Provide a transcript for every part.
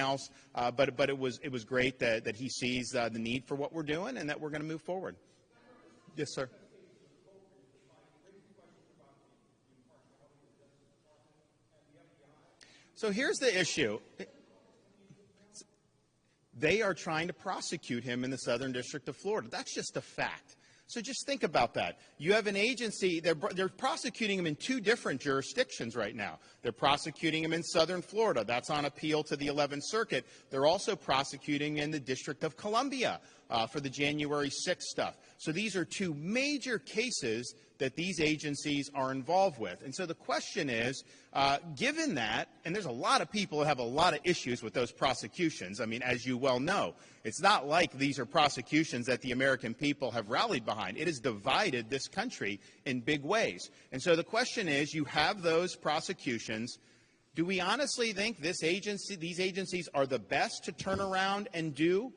else. But it was great that he sees the need for what we're doing and that we're going to move forward. Yes, sir. So here's the issue. They are trying to prosecute him in the Southern District of Florida. That's just a fact. So just think about that. You have an agency, they're prosecuting him in two different jurisdictions right now. They're prosecuting him in Southern Florida. That's on appeal to the 11th Circuit. They're also prosecuting in the District of Columbia for the January 6th stuff. So these are two major cases that these agencies are involved with. And so the question is, given that, and there's a lot of people that have a lot of issues with those prosecutions. I mean, as you well know, it's not like these are prosecutions that the American people have rallied behind. It has divided this country in big ways. And so the question is, you have those prosecutions. Do we honestly think these agencies are the best to turn around and do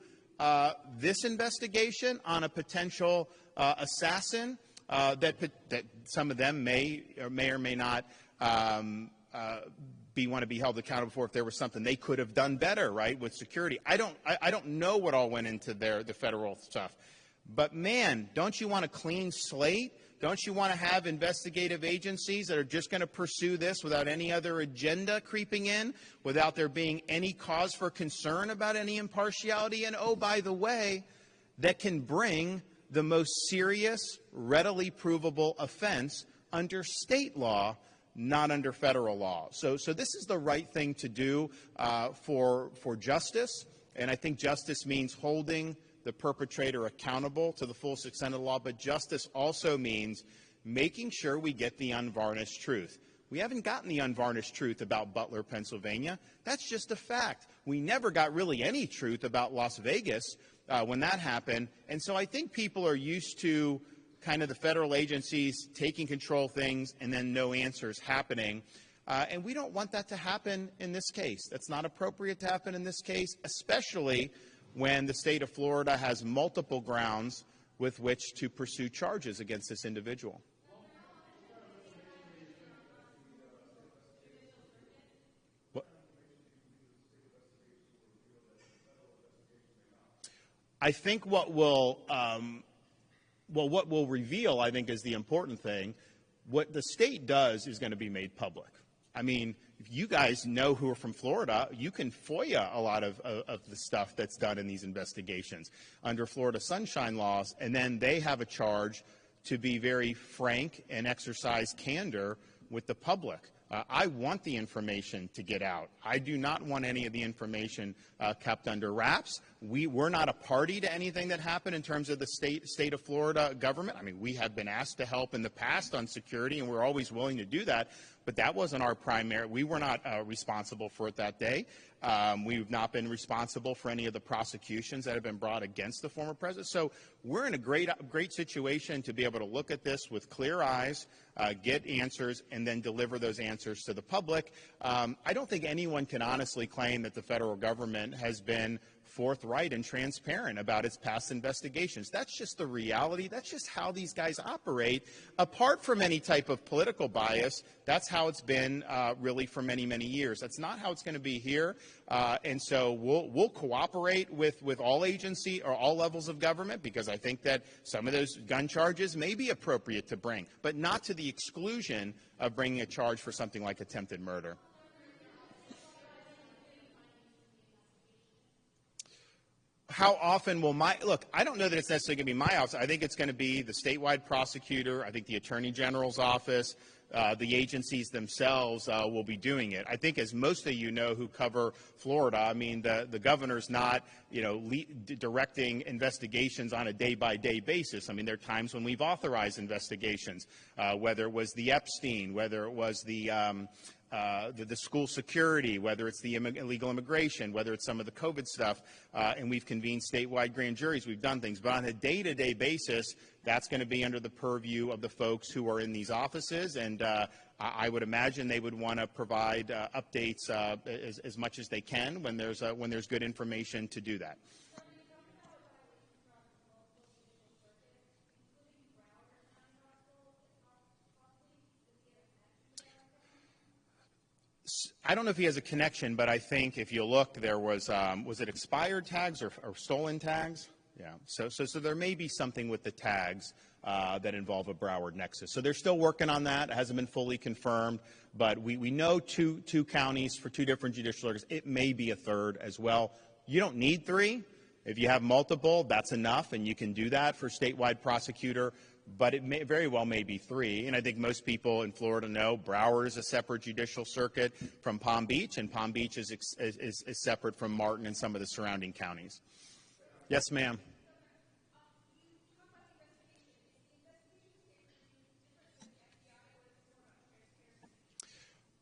this investigation on a potential assassin that some of them may or may not want to be held accountable for if there was something they could have done better, right, with security? I don't know what all went into the federal stuff. But, man, don't you want a clean slate? Don't you want to have investigative agencies that are just going to pursue this without any other agenda creeping in, without there being any cause for concern about any impartiality? And, oh, by the way, that can bring the most serious, readily provable offense under state law, not under federal law. So this is the right thing to do for justice. And I think justice means holding the perpetrator accountable to the fullest extent of the law, but justice also means making sure we get the unvarnished truth. We haven't gotten the unvarnished truth about Butler, Pennsylvania. That's just a fact. We never got really any truth about Las Vegas when that happened. And so I think people are used to kind of the federal agencies taking control of things and then no answers happening. And we don't want that to happen in this case. That's not appropriate to happen in this case, especially when the state of Florida has multiple grounds with which to pursue charges against this individual. I think what will reveal, I think, is the important thing. What the state does is going to be made public. I mean, if you guys know who are from Florida, you can FOIA a lot of the stuff that's done in these investigations under Florida sunshine laws, and then they have a charge to be very frank and exercise candor with the public. I want the information to get out. I do not want any of the information kept under wraps. We're not a party to anything that happened in terms of the state of Florida government. I mean, we have been asked to help in the past on security, and we're always willing to do that. But that wasn't our primary. We were not responsible for it that day. We've not been responsible for any of the prosecutions that have been brought against the former president. So we're in a great situation to be able to look at this with clear eyes, get answers, and then deliver those answers to the public. I don't think anyone can honestly claim that the federal government has been forthright and transparent about its past investigations. That's just the reality. That's just how these guys operate. Apart from any type of political bias, that's how it's been really for many, many years. That's not how it's going to be here. And so we'll cooperate with all agency or all levels of government, because I think that some of those gun charges may be appropriate to bring, but not to the exclusion of bringing a charge for something like attempted murder. How often will look, I don't know that it's necessarily going to be my office. I think it's going to be the statewide prosecutor. I think the Attorney General's office, the agencies themselves will be doing it. I think, as most of you know who cover Florida, I mean, the governor's not, directing investigations on a day-by-day basis. I mean, there are times when we've authorized investigations, whether it was the Epstein, whether it was the school security, whether it's the illegal immigration, whether it's some of the COVID stuff, and we've convened statewide grand juries. We've done things. But on a day-to-day basis, that's going to be under the purview of the folks who are in these offices. And I would imagine they would want to provide updates as much as they can when there's good information to do that. I don't know if he has a connection, but I think if you look, there was it expired tags or stolen tags? Yeah. So there may be something with the tags that involve a Broward nexus. So they're still working on that. It hasn't been fully confirmed, but we know two counties for two different judicial orders. It may be a third as well. You don't need three. If you have multiple, that's enough, and you can do that for statewide prosecutor. But it may very well may be three. And I think most people in Florida know Broward is a separate judicial circuit from Palm Beach, and Palm Beach is separate from Martin and some of the surrounding counties. Yes, ma'am.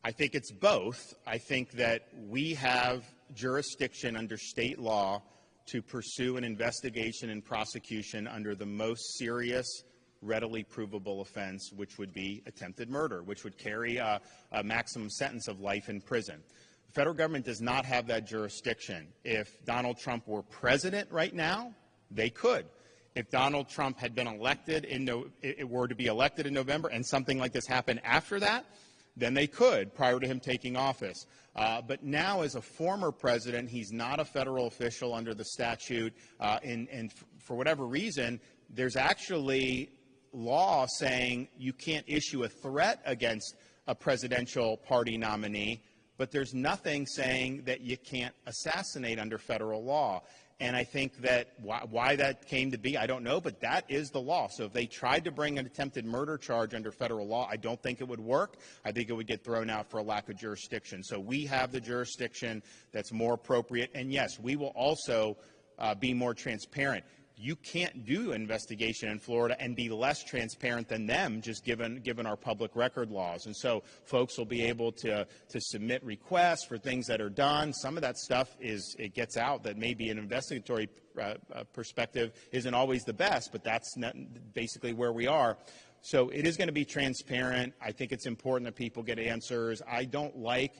I think it's both. I think that we have jurisdiction under state law to pursue an investigation and prosecution under the most serious, readily provable offense, which would be attempted murder, which would carry a maximum sentence of life in prison. The federal government does not have that jurisdiction. If Donald Trump were president right now, they could. If Donald Trump had been elected were to be elected in November and something like this happened after that, then they could, prior to him taking office. But now, as a former president, he's not a federal official under the statute, and for whatever reason, there's actually law saying you can't issue a threat against a presidential party nominee, but there's nothing saying that you can't assassinate under federal law. And I think that why that came to be, I don't know, but that is the law. So if they tried to bring an attempted murder charge under federal law, I don't think it would work. I think it would get thrown out for a lack of jurisdiction. So we have the jurisdiction that's more appropriate. And yes, we will also be more transparent. You can't do an investigation in Florida and be less transparent than them, just given our public record laws. And so folks will be able to submit requests for things that are done. Some of that stuff it gets out that maybe an investigatory perspective isn't always the best, but that's basically where we are. So it is going to be transparent. I think it's important that people get answers. I don't like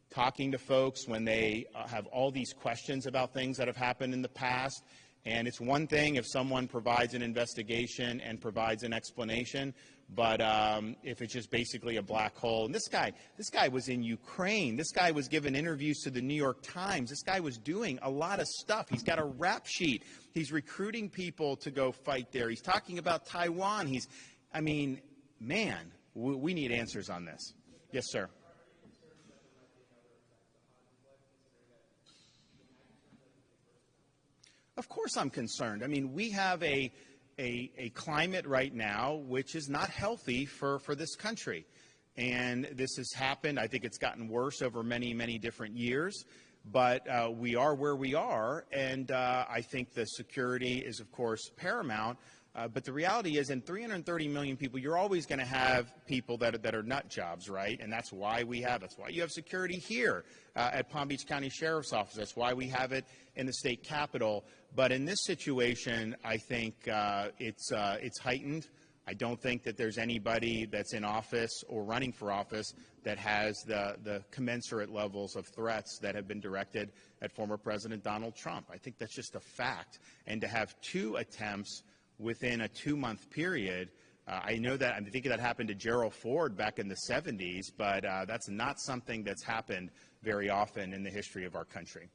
talking to folks when they have all these questions about things that have happened in the past. And it's one thing if someone provides an investigation and provides an explanation, but if it's just basically a black hole. And this guy was in Ukraine. This guy was giving interviews to the New York Times. This guy was doing a lot of stuff. He's got a rap sheet. He's recruiting people to go fight there. He's talking about Taiwan. Man, we need answers on this. Yes, sir. Of course I'm concerned. We have a climate right now which is not healthy for this country. And this has happened. I think it's gotten worse over many, many different years. But we are where we are. And I think the security is, of course, paramount. But the reality is, in 330 million people, you're always going to have people that are nut jobs, right? And that's why that's why you have security here at Palm Beach County Sheriff's Office. That's why we have it in the state capitol. But in this situation, I think it's heightened. I don't think that there's anybody that's in office or running for office that has the commensurate levels of threats that have been directed at former President Donald Trump. I think that's just a fact. And to have two attempts within a 2-month period, I think that happened to Gerald Ford back in the 70s, but that's not something that's happened very often in the history of our country.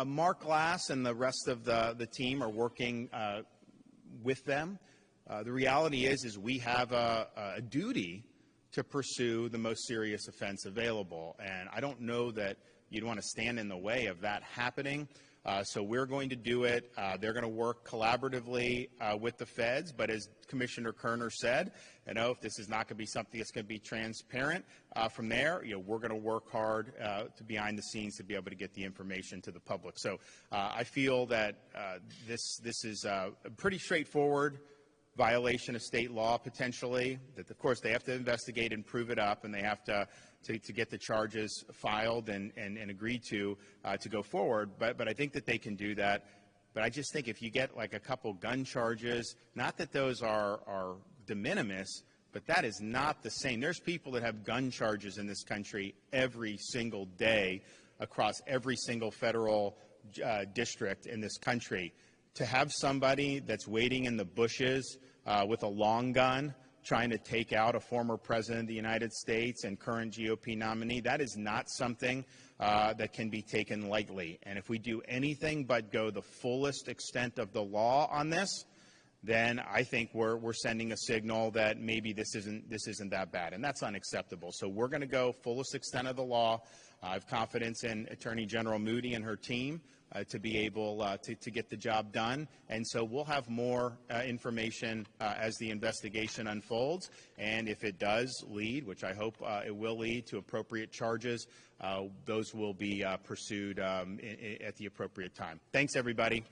Mark Glass and the rest of the team are working with them. The reality is we have a duty to pursue the most serious offense available, and I don't know that you'd want to stand in the way of that happening. So we're going to do it. They're going to work collaboratively with the feds. But as Commissioner Kerner said, if this is not going to be something that's going to be transparent from there, we're going to work hard to behind the scenes to be able to get the information to the public. So I feel that this is a pretty straightforward violation of state law, potentially. That, of course, they have to investigate and prove it up, and they have to get the charges filed and agreed to go forward. But I think that they can do that. But I just think if you get like a couple gun charges, not that those are de minimis, but that is not the same. There's people that have gun charges in this country every single day across every single federal district in this country. To have somebody that's waiting in the bushes with a long gun trying to take out a former president of the United States and current GOP nominee. That is not something that can be taken lightly. And if we do anything but go the fullest extent of the law on this, then I think we're sending a signal that maybe this isn't that bad, and that's unacceptable. So we're going to go fullest extent of the law. I have confidence in Attorney General Moody and her team to be able to get the job done. And so we'll have more information as the investigation unfolds. And if it does lead, which I hope it will lead, to appropriate charges, those will be pursued at the appropriate time. Thanks, everybody.